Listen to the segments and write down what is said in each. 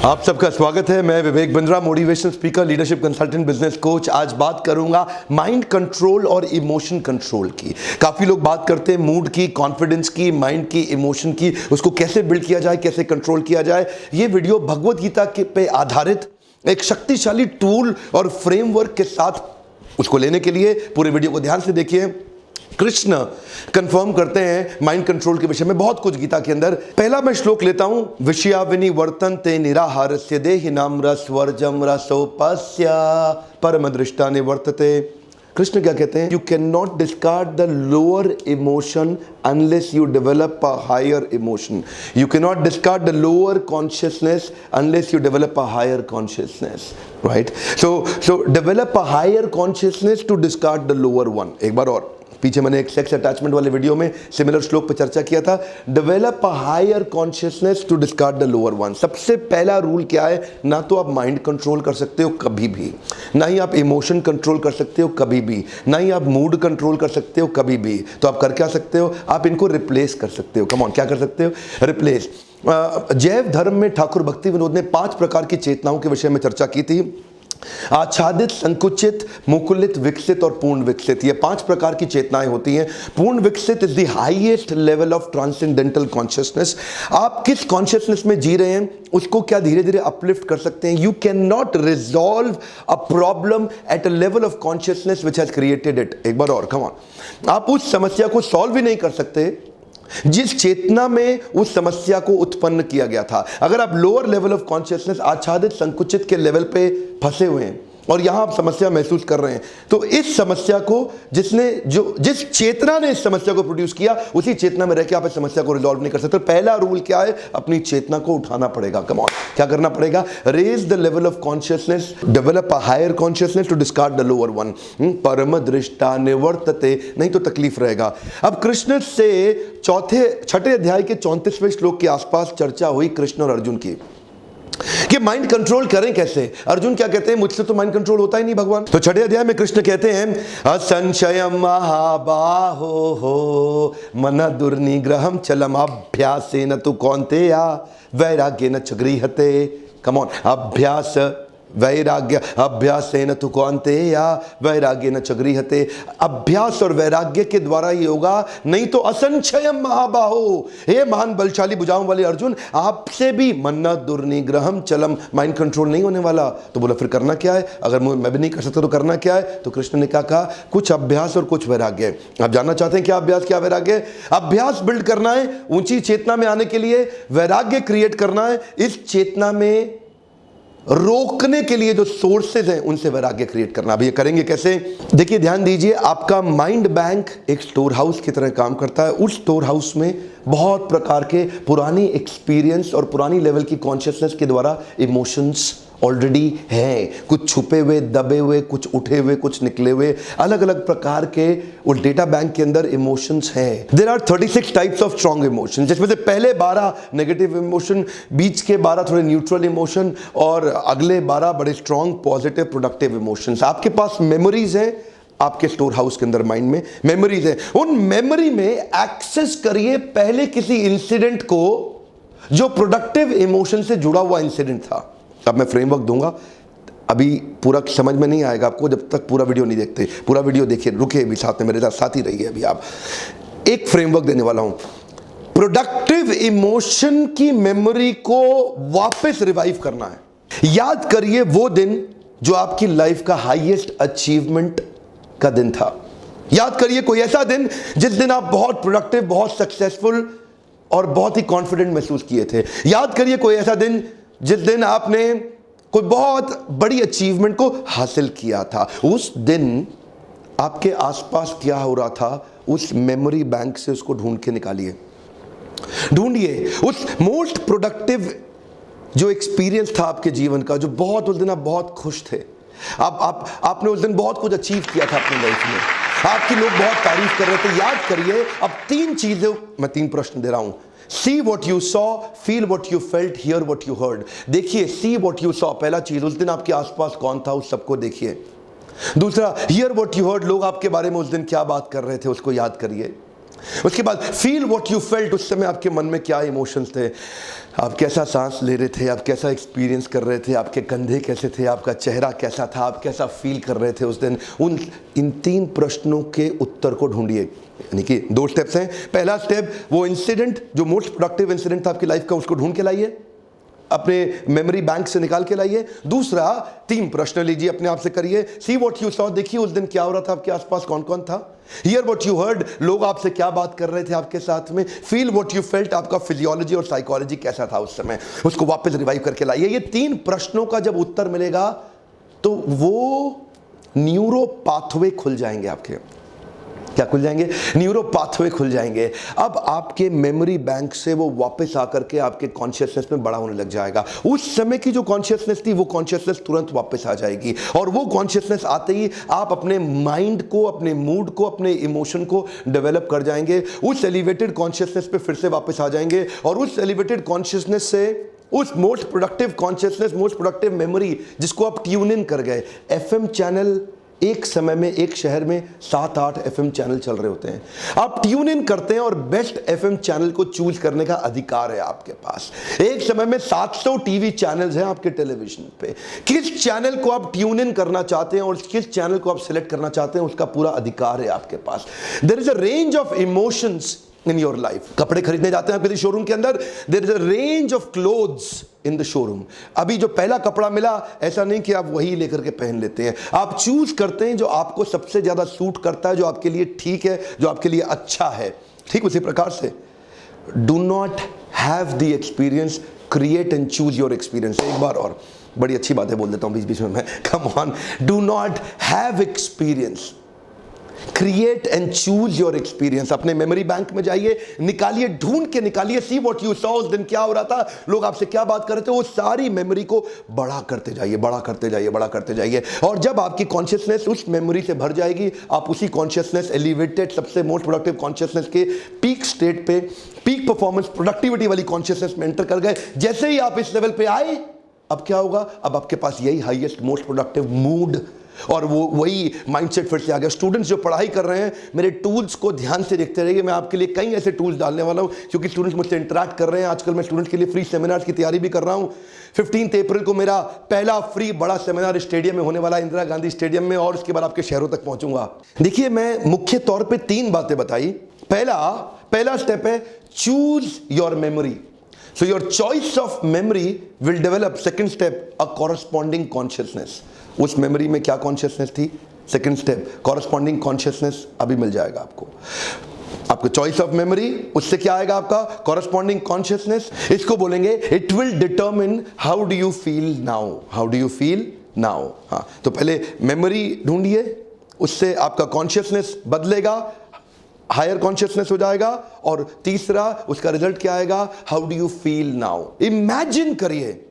आप सबका स्वागत है। मैं Vivek Bindra, motivational speaker, leadership consultant, business coach. आज बात करूंगा माइंड कंट्रोल और इमोशन कंट्रोल की। काफी लोग बात करते हैं मूड की, कॉन्फिडेंस की, माइंड की, इमोशन की, उसको कैसे बिल्ड किया जाए, कैसे कंट्रोल किया जाए। ये वीडियो भगवत गीता के पे आधारित एक शक्तिशाली टूल और फ्रेमवर्क के साथ उसको लेने के लिए पूरे वीडियो को ध्यान से देखिए। कृष्ण कंफर्म करते हैं माइंड कंट्रोल के विषय में बहुत कुछ गीता के अंदर। पहला मैं श्लोक लेता हूं, विषयाविनी वर्तन्ते निराहारस्य देहिनाम रसवर्जम रसोपस्य परम दृष्टा निवर्तते। कृष्ण क्या कहते हैं? You can not discard the lower emotion unless you develop a higher emotion. You can not discard the lower consciousness unless you develop a higher consciousness, right? So develop a higher consciousness to discard the lower one. एक बार और, पीछे मैंने एक sex attachment वाले video में similar श्लोक पर चर्चा किया था। Develop a higher consciousness to discard the lower one. सबसे पहला रूल क्या है? ना तो आप माइंड कंट्रोल कर सकते हो कभी भी, ना ही आप इमोशन कंट्रोल कर सकते हो कभी भी, ना ही आप मूड कंट्रोल कर सकते हो कभी भी। तो आप कर क्या सकते हो? आप इनको रिप्लेस कर सकते हो। कम ऑन, क्या कर सकते हो? रिप्लेस। जैव धर्म में ठाकुर भक्ति विनोद ने 5 प्रकार की चेतनाओं के विषय में चर्चा की थी। आच्छादित, संकुचित, मुकुलित, विकसित और पूर्ण विकसित। ये 5 प्रकार की चेतनाएं होती हैं। पूर्ण विकसित is the highest level of transcendental consciousness. आप किस कॉन्शियसनेस में जी रहे हैं उसको क्या धीरे धीरे अपलिफ्ट कर सकते हैं। You can not resolve a problem at a level of consciousness which has created it. एक बार और, कम ऑन। आप उस समस्या को सॉल्व ही नहीं कर सकते जिस चेतना में उस समस्या को उत्पन्न किया गया था। अगर आप लोअर लेवल ऑफ कॉन्शियसनेस, आच्छादित, संकुचित के लेवल पे फंसे हुए हैं और यहां आप समस्या महसूस कर रहे हैं, तो इस समस्या को जिस चेतना ने इस समस्या को प्रोड्यूस किया, उसी चेतना में रह के आप इस समस्या को रिजॉल्व नहीं कर सकते। पहला रूल क्या है? अपनी चेतना को उठाना पड़ेगा। कम ऑन, क्या करना पड़ेगा? Raise the level of consciousness, develop a higher consciousness to discard the lower one. परम दृष्टा निवर्तते, नहीं तो तकलीफ रहेगा। अब कृष्ण से छठे अध्याय के 34वें श्लोक के आसपास चर्चा हुई कृष्ण और अर्जुन की कि माइंड कंट्रोल करें कैसे। अर्जुन क्या कहते हैं? मुझसे तो माइंड कंट्रोल होता ही नहीं भगवान। तो छठे अध्याय में कृष्ण कहते हैं, असंशयम महाबाहो हो मन दुर्निग्रहम चलम अभ्यासेन तु कौन्तेय वैराग्येन च गृह्यते। कम ऑन, अभ्यास वैराग्य, अभ्यासेन तु कौन्तेय वैराग्येन च गृह्यते। अभ्यास और वैराग्य के द्वारा ही होगा, नहीं तो असंशयम महाबाहो, हे महान बलशाली भुजाओं वाले अर्जुन, आपसे भी मन्ना दुर्निग्रहम चलम, माइंड कंट्रोल नहीं होने वाला। तो बोला फिर करना क्या है? अगर मैं भी नहीं कर सकता तो करना क्या है? तो कृष्ण ने क्या कहा? कुछ अभ्यास और कुछ वैराग्य। आप जानना चाहते हैं क्या अभ्यास क्या वैराग्य? अभ्यास बिल्ड करना है ऊंची चेतना में आने के लिए, वैराग्य क्रिएट करना है इस चेतना में रोकने के लिए जो सोर्सेज हैं उनसे वैराग्य क्रिएट करना। अब ये करेंगे कैसे? देखिए, ध्यान दीजिए, आपका माइंड बैंक एक स्टोर हाउस की तरह काम करता है। उस स्टोर हाउस में बहुत प्रकार के पुरानी एक्सपीरियंस और पुरानी लेवल की कॉन्शियसनेस के द्वारा इमोशंस ऑलरेडी हैं। कुछ छुपे हुए, दबे हुए, कुछ उठे हुए, कुछ निकले हुए, अलग अलग प्रकार के उस डेटा बैंक के अंदर इमोशंस हैं। There are 36 types of strong emotion, जिसमें से पहले 12 नेगेटिव इमोशन, बीच के 12 थोड़े न्यूट्रल इमोशन और अगले 12 बड़े स्ट्रॉन्ग पॉजिटिव प्रोडक्टिव इमोशंस। आपके पास मेमोरीज हैं, आपके स्टोर हाउस के अंदर माइंड में मेमोरीज हैं। उन मेमोरी में एक्सेस करिए पहले किसी इंसिडेंट को जो प्रोडक्टिव इमोशन से जुड़ा हुआ इंसिडेंट था। अब मैं फ्रेमवर्क दूंगा, अभी पूरा समझ में नहीं आएगा आपको जब तक पूरा वीडियो नहीं देखते। पूरा वीडियो देखिए, रुके भी साथ में, मेरे साथ ही रहिए। अभी आप एक फ्रेमवर्क देने वाला हूं। प्रोडक्टिव इमोशन की मेमोरी को वापस रिवाइव करना है। याद करिए वो दिन जो आपकी लाइफ का हाईएस्ट अचीवमेंट का दिन था। याद करिए कोई ऐसा दिन जिस दिन आप बहुत प्रोडक्टिव, बहुत सक्सेसफुल और बहुत ही कॉन्फिडेंट महसूस किए थे। याद करिए कोई ऐसा दिन जिस दिन आपने कोई बहुत बड़ी अचीवमेंट को हासिल किया था। उस दिन आपके आसपास क्या हो रहा था, उस मेमोरी बैंक से उसको ढूंढ के निकालिए। ढूंढिए उस मोस्ट प्रोडक्टिव जो एक्सपीरियंस था आपके जीवन का, जो बहुत उस दिन आप बहुत खुश थे। आपने उस दिन बहुत कुछ अचीव किया था अपनी लाइफ में, आपकी लोग बहुत तारीफ कर रहे थे। याद करिए। अब 3 चीजें, मैं 3 प्रश्न दे रहा हूं। See what you saw, feel what you felt, hear what you heard। देखिए, see what you saw, पहला चीज, उस दिन आपके आसपास कौन था, उस सबको देखिए। दूसरा, hear what you heard, लोग आपके बारे में उस दिन क्या बात कर रहे थे, उसको याद करिए। उसके बाद फील व्हाट यू फेल्ट, उस समय आपके मन में क्या इमोशंस थे, आप कैसा सांस ले रहे थे, आप कैसा एक्सपीरियंस कर रहे थे, आपके कंधे कैसे थे, आपका चेहरा कैसा था, आप कैसा फील कर रहे थे उस दिन। इन 3 प्रश्नों के उत्तर को ढूंढिए। यानी कि 2 स्टेप्स हैं। पहला स्टेप, वो इंसिडेंट जो मोस्ट प्रोडक्टिव इंसिडेंट था आपकी लाइफ का, उसको ढूंढ के लाइए, अपने मेमोरी बैंक से निकाल के लाइए। दूसरा, 3 प्रश्न लीजिए, अपने आप से करिए। सी व्हाट यू सॉ, देखिए उस दिन क्या हो रहा था, आपके आसपास कौन कौन था। हियर व्हाट यू हर्ड, लोग आपसे क्या बात कर रहे थे आपके साथ में। फील व्हाट यू फेल्ट, आपका फिजियोलॉजी और साइकोलॉजी कैसा था उस समय, उसको वापस रिवाइव करके लाइए। ये 3 प्रश्नों का जब उत्तर मिलेगा तो वो न्यूरो पाथवे खुल जाएंगे आपके। क्या खुल जाएंगे? न्यूरो पाथवे खुल जाएंगे। अब आपके मेमोरी बैंक से वो वापस आकर के आपके कॉन्शियसनेस में बड़ा होने लग जाएगा। उस समय की जो कॉन्शियसनेस थी वो कॉन्शियसनेस तुरंत वापस आ जाएगी, और वो कॉन्शियसनेस आते ही आप अपने माइंड को, अपने मूड को, अपने इमोशन को डेवलप कर जाएंगे। उस एलिवेटेड कॉन्शियसनेस पे फिर से वापस आ जाएंगे, और उस एलिवेटेड कॉन्शियसनेस से उस most productive consciousness, most productive memory जिसको आप ट्यून इन कर गए। एफएम चैनल, एक समय में एक शहर में 7-8 एफएम चैनल चल रहे होते हैं। आप ट्यून इन करते हैं और बेस्ट एफएम चैनल को चूज करने का अधिकार है आपके पास। एक समय में 700 टीवी चैनल्स हैं आपके टेलीविजन पे। किस चैनल को आप ट्यून इन करना चाहते हैं और किस चैनल को आप सिलेक्ट करना चाहते हैं, उसका पूरा अधिकार है आपके पास। There is a range of emotions in your life. कपड़े खरीदने जाते हैं आप किसी शोरूम के अंदर, there is a range of clothes in the showroom. अभी जो पहला कपड़ा मिला, ऐसा नहीं कि आप वही लेकर के पहन लेते हैं, आप चूज करते हैं जो आपको सबसे ज्यादा सूट करता है, जो आपके लिए ठीक है, जो आपके लिए अच्छा है। ठीक उसी प्रकार से do not have the experience, create and choose your experience. एक बार और बड़ी अच्छी बातें बोल देता हूं बीच बीच में मैं, come on. Do not have experience, create and choose your experience. अपने मेमोरी बैंक में जाइए, निकालिए, ढूंढ के निकालिए। सी व्हाट यू सॉ, उस दिन क्या हो रहा था, लोग आपसे क्या बात कर रहे थे, वो सारी मेमोरी को बड़ा करते जाइए, बड़ा करते जाइए, बड़ा करते जाइए। और जब आपकी कॉन्शियसनेस उस मेमोरी से भर जाएगी, आप उसी कॉन्शियसनेस, एलिवेटेड, सबसे मोस्ट प्रोडक्टिव कॉन्शियसनेस के पीक स्टेट पे, पीक परफॉर्मेंस, प्रोडक्टिविटी वाली कॉन्शियसनेस में एंटर कर गए। जैसे ही आप इस लेवल पे आए, अब क्या होगा, अब आपके पास यही हाईएस्ट मोस्ट प्रोडक्टिव मूड और वो वही माइंडसेट फिर से आ गया। स्टूडेंट्स जो पढ़ाई कर रहे हैं, मेरे टूल्स को ध्यान से देखते रहिए। मैं आपके लिए कई ऐसे टूल्स डालने वाला हूं, क्योंकि स्टूडेंट्स मुझसे इंटरेक्ट कर रहे हैं। आजकल मैं स्टूडेंट्स के लिए फ्री सेमिनार्स की तैयारी भी कर रहा हूं। 15 अप्रैल को मेरा पहला फ्री बड़ा सेमिनार स्टेडियम में होने वाला है, इंदिरा गांधी स्टेडियम में, और उसके बाद आपके शहरों तक पहुंचूंगा। देखिए, मैं मुख्य तौर पर 3 बातें बताई। पहला स्टेप है choose your memory. So your choice of memory will develop, second step, a corresponding consciousness. उस मेमोरी में क्या कॉन्शियसनेस थी, सेकंड स्टेप कॉरस्पॉन्डिंग कॉन्शियसनेस अभी मिल जाएगा आपको। आपको चॉइस ऑफ मेमोरी, उससे क्या आएगा आपका कॉरस्पॉन्डिंग कॉन्शियसनेस। इसको बोलेंगे it will determine how do you feel now, how do you feel now. हाँ, तो पहले मेमोरी ढूंढिए, उससे आपका कॉन्शियसनेस बदलेगा, हायर कॉन्शियसनेस हो जाएगा, और तीसरा उसका रिजल्ट क्या आएगा, how do you feel now. Imagine करिए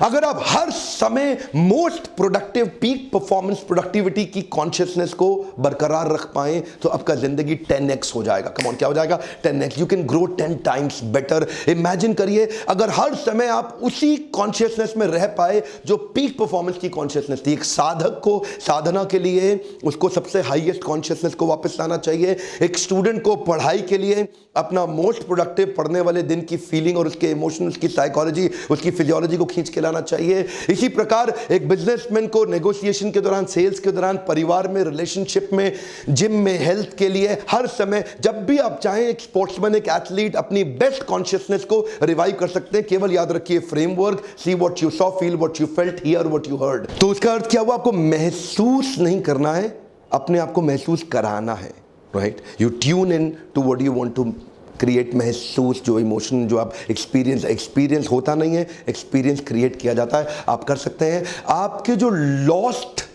अगर आप हर समय most productive, peak performance, productivity की कॉन्शियसनेस को बरकरार रख पाए, तो आपका जिंदगी 10x हो जाएगा। कम ऑन, क्या हो जाएगा, 10x। You can grow 10 times better. Imagine करिए अगर हर समय आप उसी कॉन्शियसनेस में रह पाए जो पीक परफॉर्मेंस की कॉन्शियसनेस थी। एक साधक को साधना के लिए उसको सबसे हाईएस्ट कॉन्शियसनेस को वापस लाना चाहिए। एक स्टूडेंट को पढ़ाई के लिए अपना मोस्ट प्रोडक्टिव पढ़ने वाले दिन की फीलिंग और उसके इमोशन, उसकी साइकोलॉजी, उसकी फिजियोलॉजी को खींच के लाना चाहिए। इसी प्रकार एक बिजनेसमैन को नेगोशिएशन के दौरान, सेल्स के दौरान, परिवार में, रिलेशनशिप में, जिम में, हेल्थ के लिए, हर समय जब भी आप चाहें, एक स्पोर्ट्समैन, एक एथलीट अपनी बेस्ट कॉन्शियसनेस को रिवाइव कर सकते हैं। केवल याद रखिए framework, see what you saw, feel what you felt, here what you heard. तो उसका अर्थ क्या हुआ, आपको महसूस नहीं करना है, अपने आप को महसूस कराना है। Right, you tune in to what you want to create. महसूस, जो इमोशन, जो आप एक्सपीरियंस होता नहीं है, एक्सपीरियंस क्रिएट किया जाता है। आप कर सकते हैं। आपके जो लॉस्ट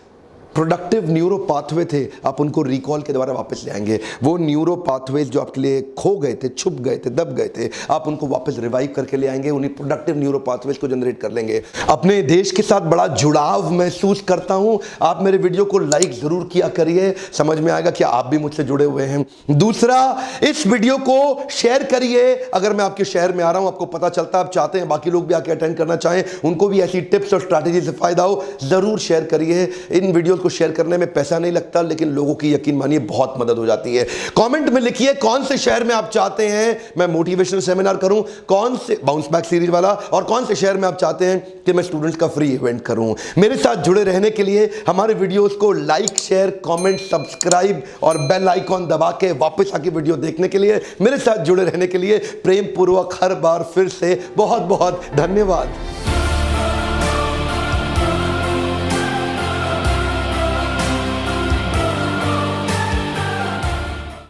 प्रोडक्टिव न्यूरो पाथवे थे, आप उनको रिकॉल के द्वारा वापस ले आएंगे। वो न्यूरो पाथवेज जो आपके लिए खो गए थे, छुप गए थे, दब गए थे, आप उनको वापस रिवाइव करके ले आएंगे। उन्हीं प्रोडक्टिव न्यूरो पाथवेज को जनरेट कर लेंगे। अपने देश के साथ बड़ा जुड़ाव महसूस करता हूं। आप मेरे वीडियो को लाइक जरूर किया करिए, समझ में आएगा कि आप भी मुझसे जुड़े हुए हैं। दूसरा, इस वीडियो को शेयर करिए। अगर मैं आपके शहर में आ रहा हूं, आपको पता चलता है, आप चाहते हैं बाकी लोग भी आके अटेंड करना चाहें, उनको भी ऐसी टिप्स और स्ट्रैटेजी से फायदा हो, जरूर शेयर करिए। इन वीडियो को शेयर करने में पैसा नहीं लगता, लेकिन लोगों की यकीन मानिए बहुत मदद हो जाती है। कमेंट में लिखिए कौन से शहर में आप चाहते हैं मैं मोटिवेशनल सेमिनार करूं, कौन से बाउंस बैक सीरीज वाला, और कौन से शहर में आप चाहते हैं कि मैं स्टूडेंट्स का फ्री इवेंट करूं। मेरे साथ जुड़े रहने के लिए हमारे वीडियोस को लाइक, शेयर, कमेंट, सब्सक्राइब और बेल आइकॉन दबा के वापस आके वीडियो देखने के लिए, मेरे साथ जुड़े रहने के लिए प्रेम पूर्वक हर बार फिर से बहुत बहुत धन्यवाद।